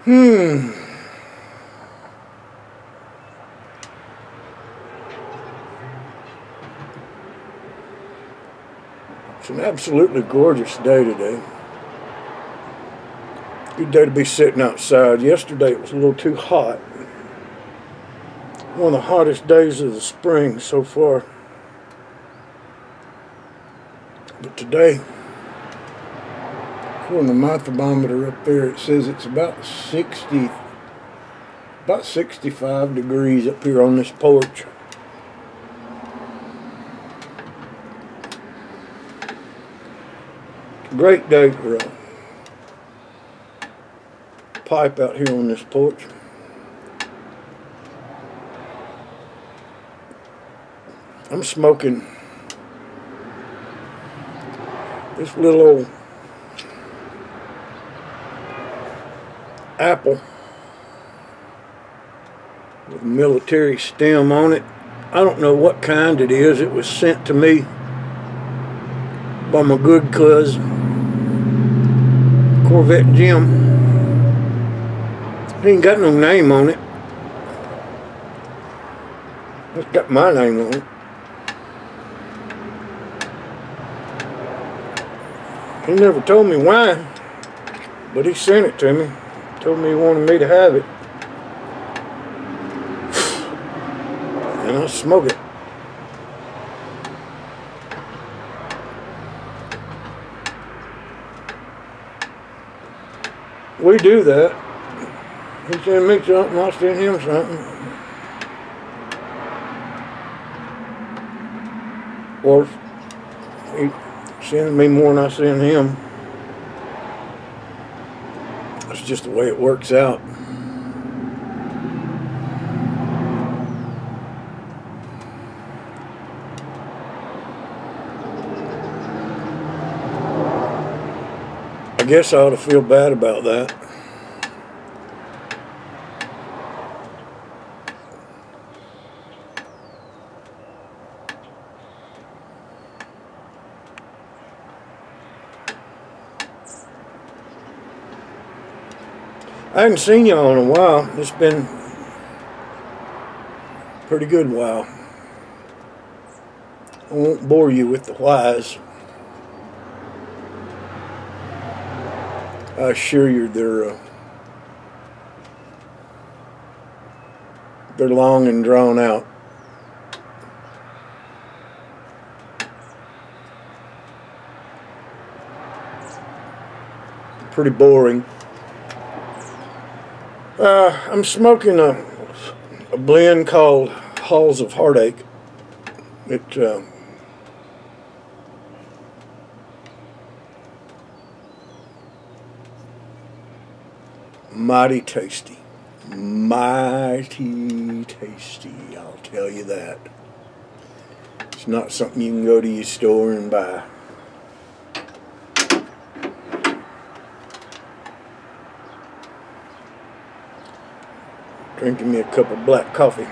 It's an absolutely gorgeous day today. Good day to be sitting outside. Yesterday it was a little too hot. One of the hottest days of the spring so far. But today, according to my thermometer up there, it says it's about 65 degrees up here on this porch. Great day for a pipe out here on this porch. I'm smoking this little old apple with a military stem on it. I don't know what kind it is. It was sent to me by my good cousin, Corvette Jim. He ain't got no name on it. It's got my name on it. He never told me why, but he sent it to me. Told me he wanted me to have it. And I'll smoke it. We do that. He sent me something, I'll send him something. Or he sends me more than I send him. That's just the way it works out. I guess I ought to feel bad about that. I hadn't seen y'all in a while. It's been a pretty good while. I won't bore you with the whys. I assure you they're long and drawn out. Pretty boring. I'm smoking a blend called Halls of Heartache. It's mighty tasty. Mighty tasty, I'll tell you that. It's not something you can go to your store and buy. Drinking me a cup of black coffee.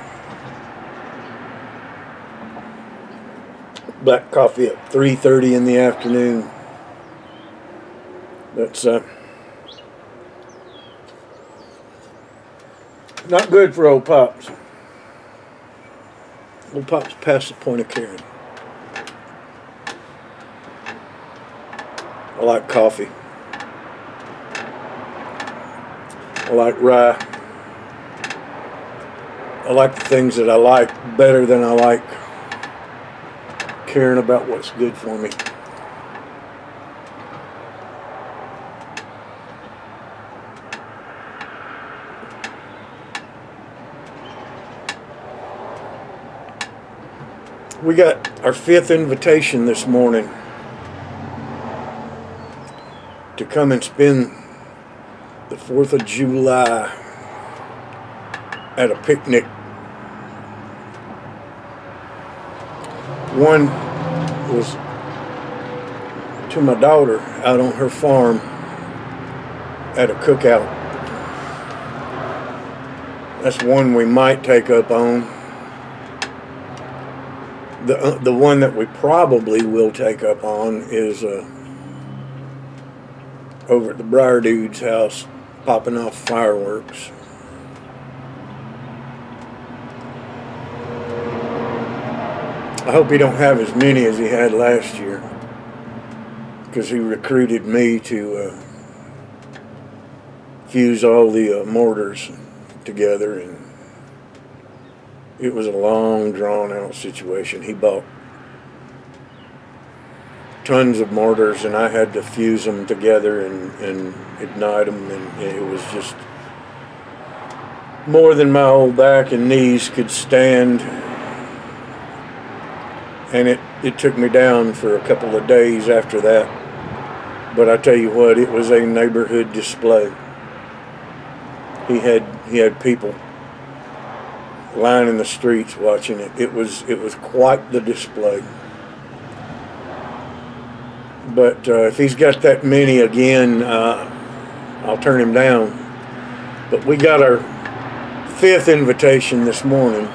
Black coffee at 3:30 in the afternoon. That's not good for old Pops. Old Pops past the point of caring. I like coffee. I like rye. I like the things that I like better than I like caring about what's good for me. We got our 5th invitation this morning to come and spend the 4th of July at a picnic. One was to my daughter out on her farm at a cookout. That's one we might take up on. The one that we probably will take up on is over at the Briar Dude's house popping off fireworks. I hope he don't have as many as he had last year, because he recruited me to fuse all the mortars together, and it was a long, drawn-out situation. He bought tons of mortars, and I had to fuse them together and ignite them, and it was just more than my old back and knees could stand. And it took me down for a couple of days after that. But I tell you what, it was a neighborhood display. He had people lining the streets watching it. It was quite the display. But if he's got that many again, I'll turn him down. But we got our 5th invitation this morning.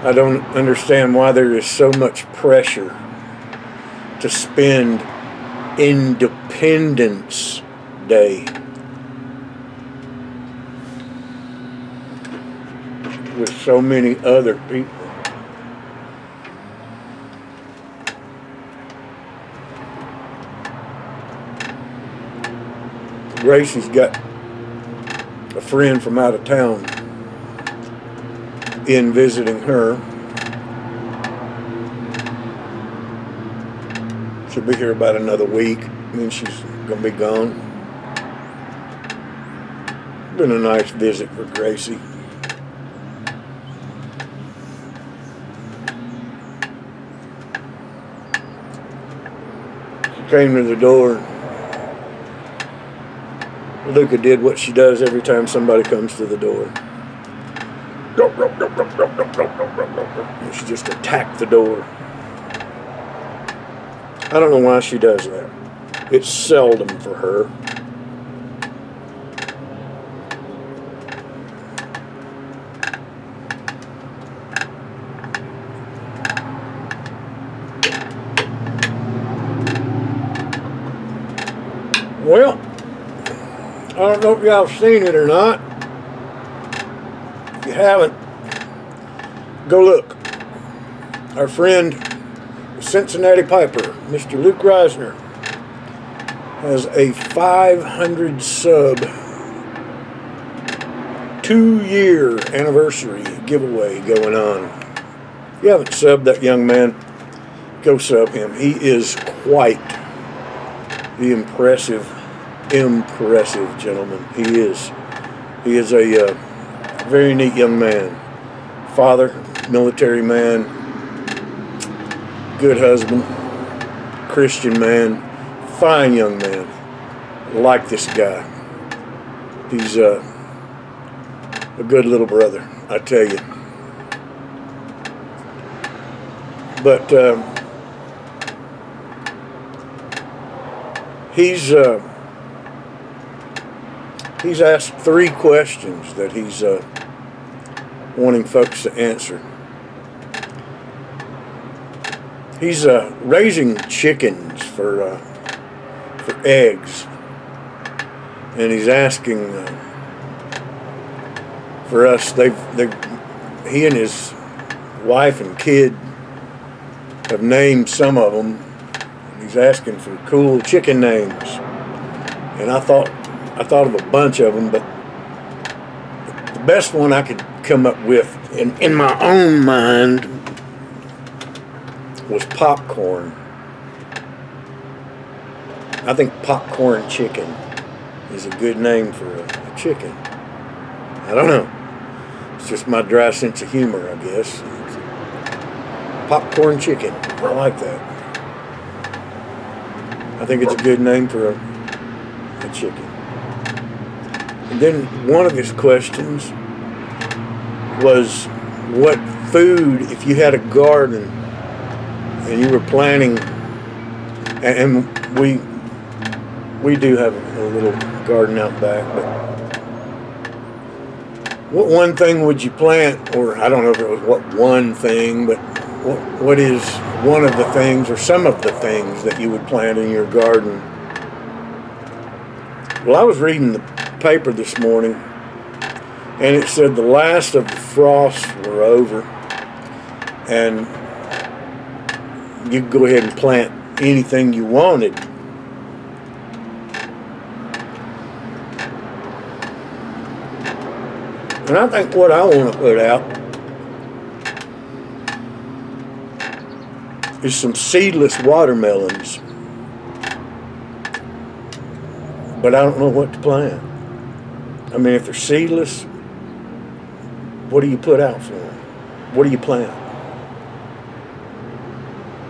I don't understand why there is so much pressure to spend Independence Day with so many other people. Gracie's got a friend from out of town in visiting her. She'll be here about another week, and then she's gonna be gone. Been a nice visit for Gracie. She came to the door. Luca did what she does every time somebody comes to the door. And she just attacked the door. I don't know why she does that. It's seldom for her. Well, I don't know if y'all have seen it or not. If you haven't, go look. Our friend, Cincinnati Piper, Mr. Luke Risner, has a 500 sub 2-year anniversary giveaway going on. If you haven't subbed that young man, go sub him. He is quite the impressive gentleman. He is a very neat young man. Father, military man, good husband, Christian man, fine young man. I like this guy. He's a good little brother, I tell you. But he's asked 3 questions that he's wanting folks to answer. He's raising chickens for eggs, and he's asking for us. He and his wife and kid have named some of them. He's asking for cool chicken names, and I thought of a bunch of them, but the best one I could come up with in my own mind was popcorn. I think popcorn chicken is a good name for a chicken. I don't know. It's just my dry sense of humor, I guess. Popcorn chicken. I like that. I think it's a good name for a chicken. And then one of his questions was, what food, if you had a garden and you were planning, and we do have a little garden out back, but what one thing would you plant, or I don't know if it was what one thing, but what is one of the things or some of the things that you would plant in your garden. Well, I was reading the paper this morning, and it said the last of the frosts were over, and you could go ahead and plant anything you wanted. And I think what I want to put out is some seedless watermelons. But I don't know what to plant. I mean, if they're seedless, what do you put out for them? What do you plant?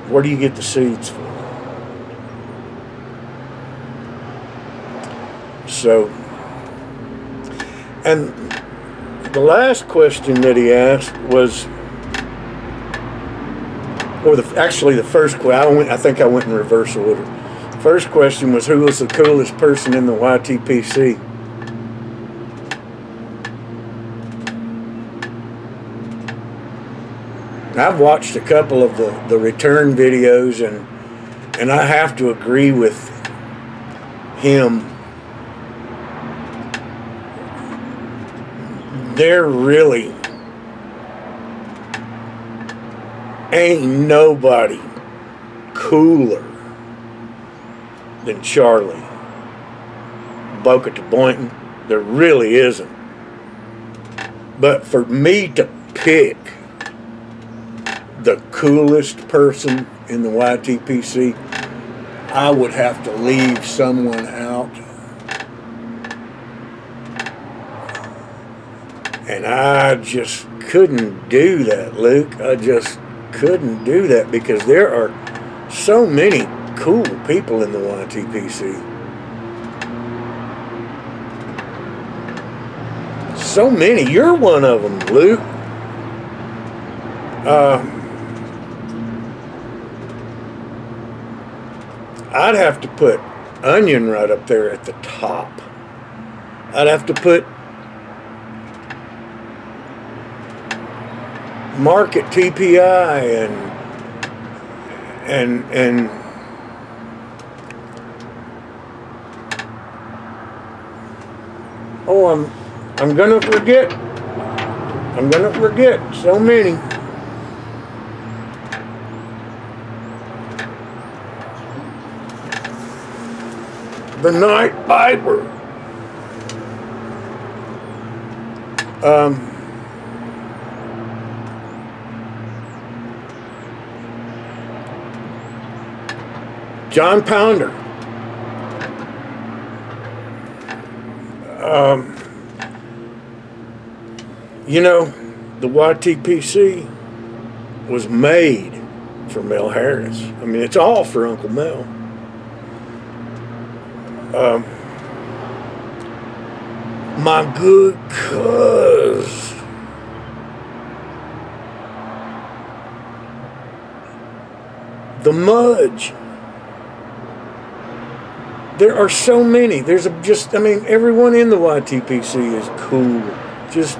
Where do you get the seeds from? So, and the last question that he asked was, or actually the first question, I think I went in reverse order. First question was, who was the coolest person in the YTPC? I've watched a couple of the return videos, and I have to agree with him. There really ain't nobody cooler than Charlie. Boca to Boynton, there really isn't. But for me to pick the coolest person in the YTPC, I would have to leave someone out. And I just couldn't do that, Luke. I just couldn't do that because there are so many cool people in the YTPC. So many. You're one of them, Luke. I'd have to put Onion right up there at the top. I'd have to put Market TPI and oh, I'm gonna forget. I'm gonna forget so many. The Night Viper. John Pounder. You know, the YTPC was made for Mel Harris. I mean, it's all for Uncle Mel. My good cuz. The Mudge. There are so many. There's I mean, everyone in the YTPC is cool. Just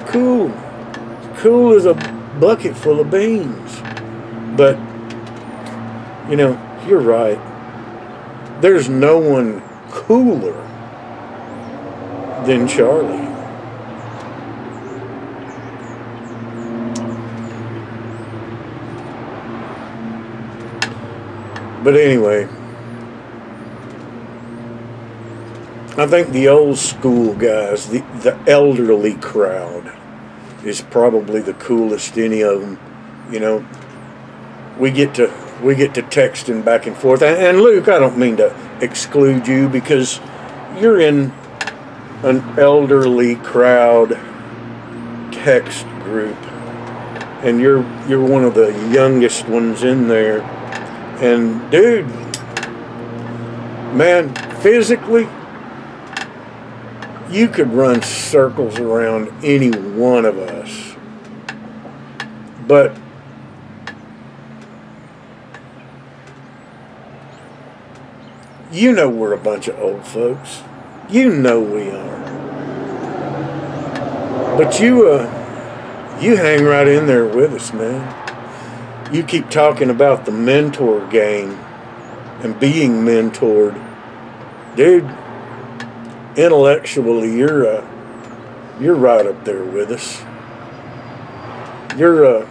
cool. Cool as a bucket full of beans. But, you know, you're right. There's no one cooler than Charlie. But anyway, I think the old school guys, the elderly crowd, is probably the coolest any of them. You know, we get to texting back and forth. And Luke, I don't mean to exclude you because you're in an elderly crowd text group, and you're one of the youngest ones in there. And dude, man, physically, you could run circles around any one of us. But you know we're a bunch of old folks. You know we are. But you hang right in there with us, man. you keep talking about the mentor game and being mentored. Dude, intellectually, you're right up there with us. You're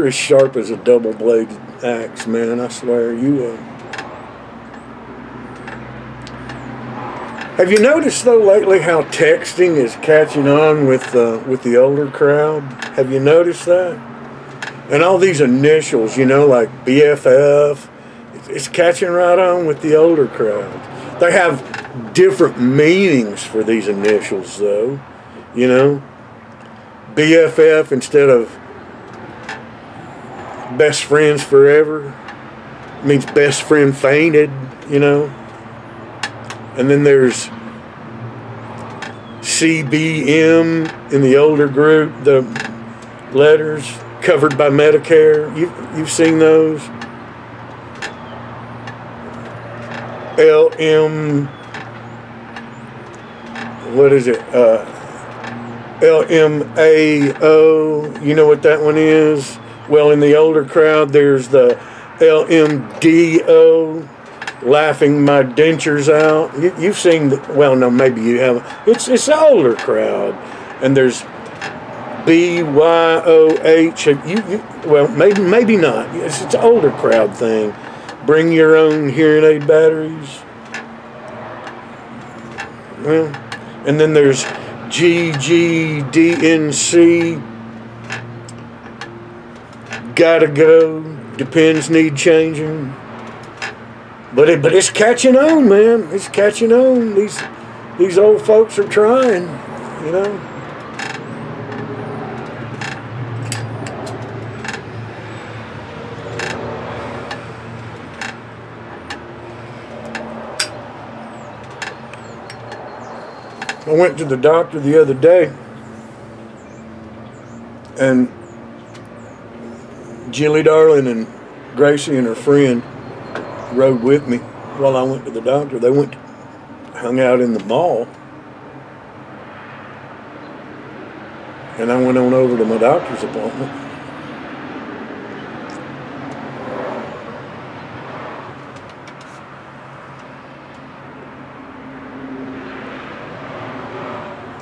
as sharp as a double-bladed axe, man. I swear, you. Have you noticed though lately how texting is catching on with the older crowd? Have you noticed that? And all these initials, you know, like BFF, it's catching right on with the older crowd. They have different meanings for these initials, though. You know, BFF instead of best friends forever means best friend fainted, you know. And then there's CBM in the older group, the letters covered by Medicare. You've seen those. LM, what is it? LMAO, you know what that one is? Well, in the older crowd, there's the LMDO, laughing my dentures out. You've seen, well, no, maybe you haven't. It's the older crowd. And there's BYOH. Well, maybe not. It's an older crowd thing. Bring your own hearing aid batteries. Well, and then there's GGDNC. Gotta go. Depends, need changing. But it's catching on, man. It's catching on. These old folks are trying, you know. I went to the doctor the other day, and Jilly Darling and Gracie and her friend rode with me while I went to the doctor. They hung out in the mall, and I went on over to my doctor's appointment.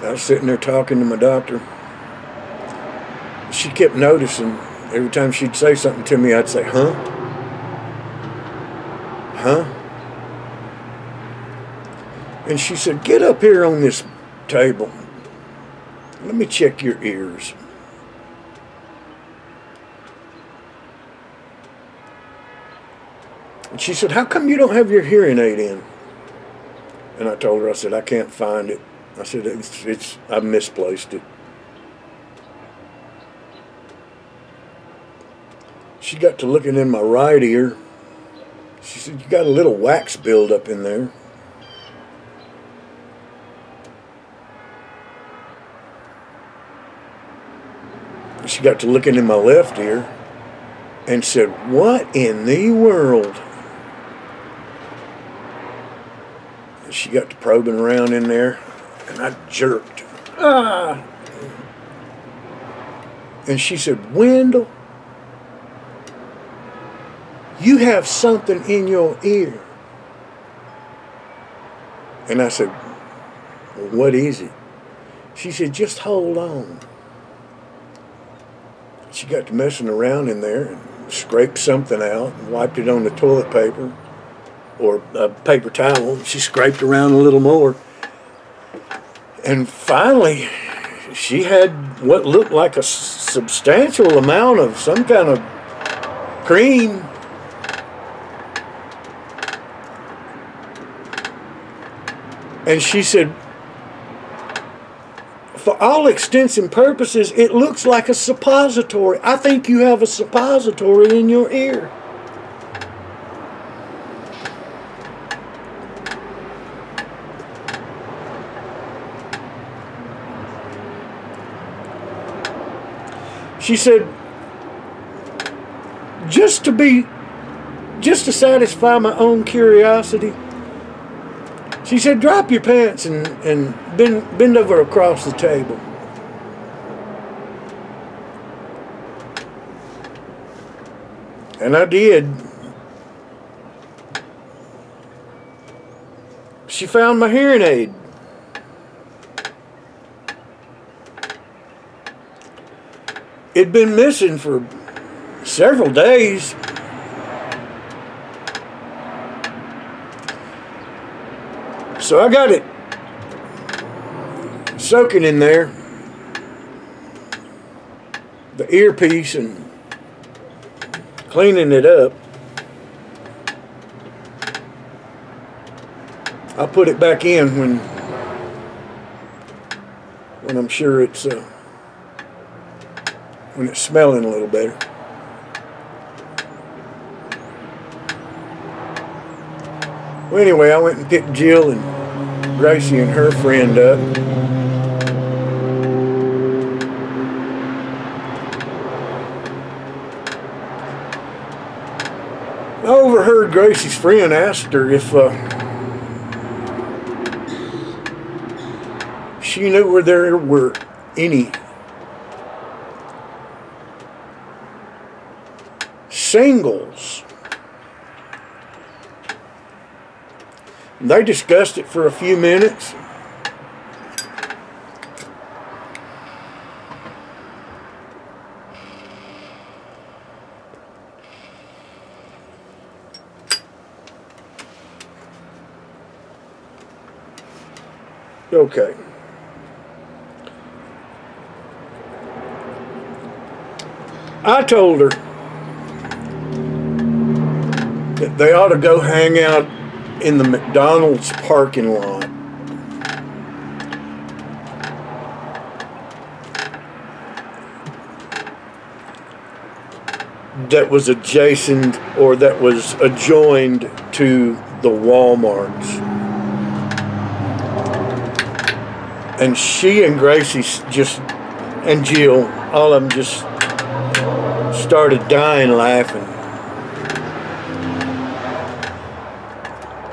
I was sitting there talking to my doctor. She kept noticing every time she'd say something to me, I'd say, huh? Huh? And she said, get up here on this table. Let me check your ears. And she said, how come you don't have your hearing aid in? And I told her, I said, I can't find it. I said, I've misplaced it. She got to looking in my right ear. She said, you got a little wax buildup in there. She got to looking in my left ear and said, what in the world? And she got to probing around in there, and I jerked. Ah! And she said, Wendell, you have something in your ear. And I said, well, what is it? She said, just hold on. She got to messing around in there and scraped something out and wiped it on the toilet paper or a paper towel. She scraped around a little more. And finally, she had what looked like a substantial amount of some kind of cream. And she said, for all extents and purposes, it looks like a suppository. I think you have a suppository in your ear. She said, just to satisfy my own curiosity, She said, drop your pants and bend over across the table. And I did. She found my hearing aid. It'd been missing for several days. So I got it soaking in there, the earpiece, and cleaning it up. I'll put it back in when I'm sure it's when it's smelling a little better. Well, anyway, I went and picked Jill and Gracie and her friend up. I overheard Gracie's friend asked her if she knew where there were any singles. They discussed it for a few minutes. Okay. I told her that they ought to go hang out in the McDonald's parking lot. That was adjacent or that was adjoined to the Walmarts. And she and Gracie and Jill, all of them just started dying laughing.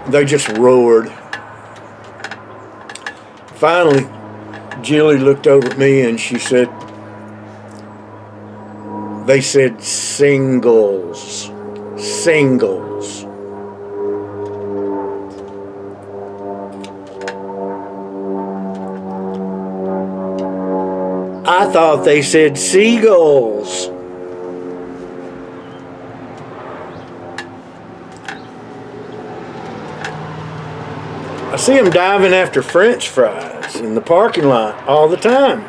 They just roared. Finally, Jilly looked over at me and she said, they said singles. Singles. I thought they said seagulls. I see them diving after French fries in the parking lot all the time.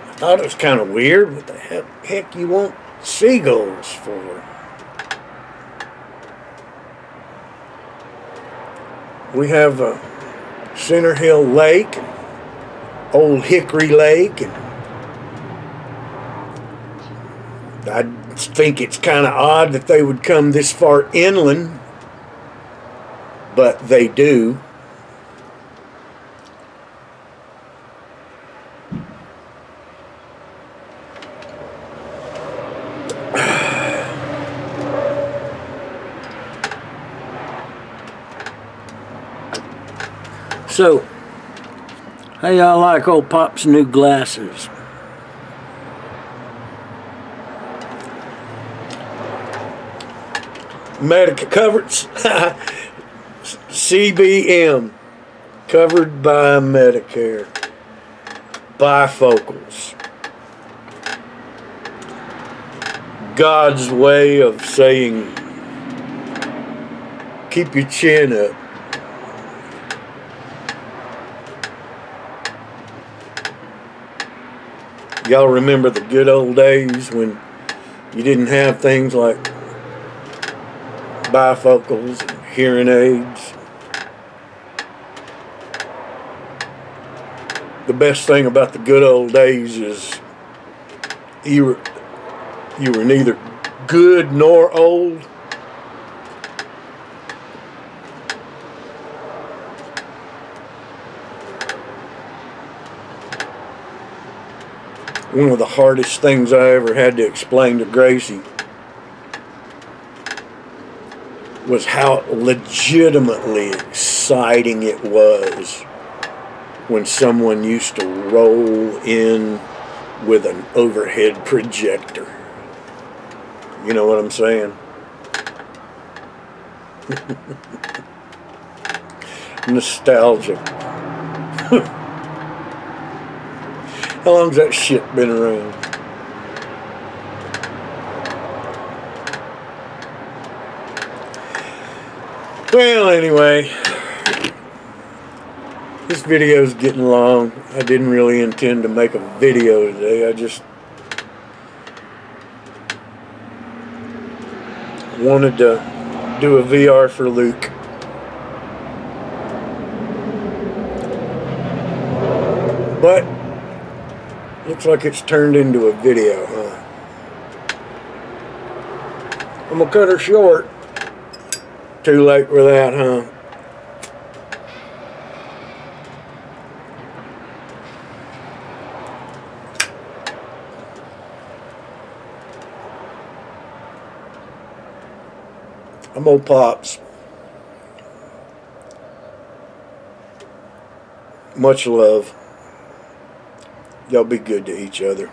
I thought it was kind of weird. What the heck you want seagulls for? We have a Center Hill Lake, and Old Hickory Lake, and I think it's kind of odd that they would come this far inland, but they do. So, how y'all like Ole'Pops' new glasses? Medica coverage. CBM. Covered by Medicare. Bifocals. God's way of saying, keep your chin up. Y'all remember the good old days when you didn't have things like bifocals and hearing aids? The best thing about the good old days is you were neither good nor old. One of the hardest things I ever had to explain to Gracie was how legitimately exciting it was when someone used to roll in with an overhead projector. You know what I'm saying? Nostalgic. How long's that shit been around? Well, anyway, this video's getting long. I didn't really intend to make a video today. I just wanted to do a VR for Luke. But looks like it's turned into a video, huh? I'm gonna cut her short. Too late for that, huh? I'm Ole'Pops. Much love. Y'all be good to each other.